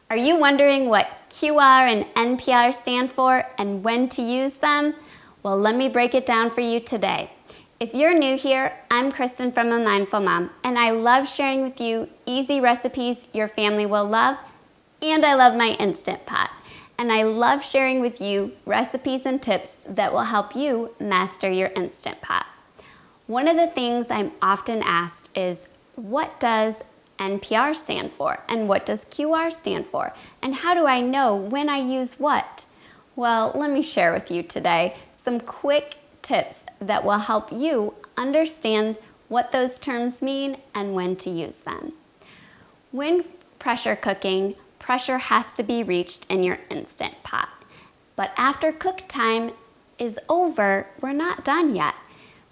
Are you wondering what QR and NPR stand for and when to use them? Well, let me break it down for you today. If you're new here, I'm Kristen from A Mindful Mom, and I love sharing with you easy recipes your family will love, and I love my Instant Pot. And I love sharing with you recipes and tips that will help you master your Instant Pot. One of the things I'm often asked is, what does NPR stand for? And what does QR stand for? And how do I know when I use what? Well, let me share with you today some quick tips that will help you understand what those terms mean and when to use them. When pressure cooking, pressure has to be reached in your Instant Pot. But after cook time is over, we're not done yet.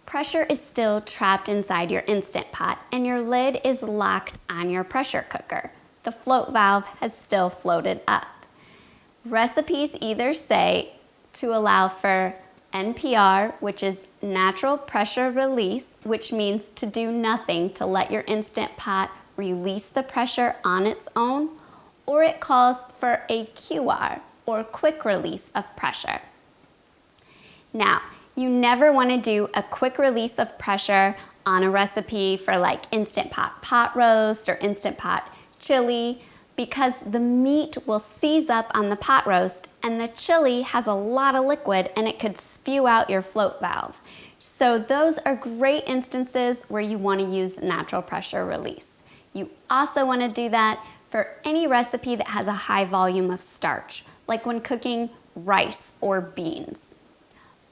Pressure is still trapped inside your Instant Pot and your lid is locked on your pressure cooker. The float valve has still floated up. Recipes either say to allow for NPR, which is natural pressure release, which means to do nothing to let your Instant Pot release the pressure on its own, or it calls for a QR, or quick release of pressure. Now, you never want to do a quick release of pressure on a recipe for like Instant Pot pot roast or Instant Pot chili, because the meat will seize up on the pot roast and the chili has a lot of liquid and it could spew out your float valve. So those are great instances where you want to use natural pressure release. You also want to do that for any recipe that has a high volume of starch, like when cooking rice or beans.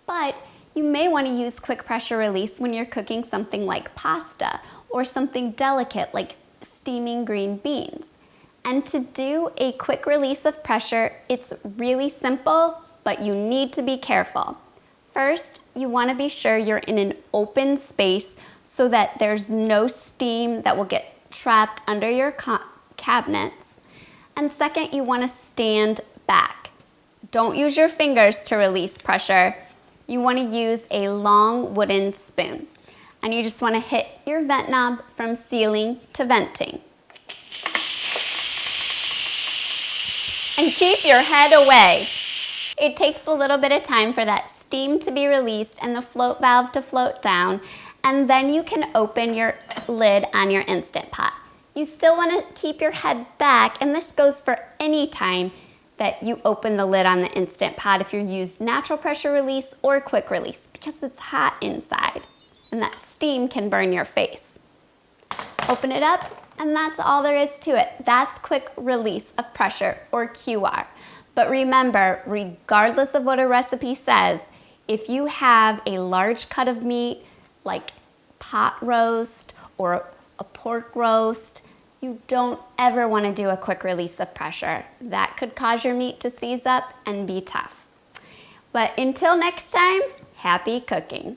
But you may want to use quick pressure release when you're cooking something like pasta or something delicate like steaming green beans. And to do a quick release of pressure, it's really simple, but you need to be careful. First, you want to be sure you're in an open space so that there's no steam that will get trapped under your cabinets. And second, you want to stand back. Don't use your fingers to release pressure. You want to use a long wooden spoon. And you just want to hit your vent knob from ceiling to venting. And keep your head away. It takes a little bit of time for that steam to be released and the float valve to float down, and then you can open your lid on your Instant Pot. You still want to keep your head back, and this goes for any time that you open the lid on the Instant Pot if you use natural pressure release or quick release, because it's hot inside and that steam can burn your face. Open it up, and that's all there is to it. That's quick release of pressure, or QR. But remember, regardless of what a recipe says, if you have a large cut of meat, like pot roast or a pork roast, you don't ever want to do a quick release of pressure. That could cause your meat to seize up and be tough. But until next time, happy cooking.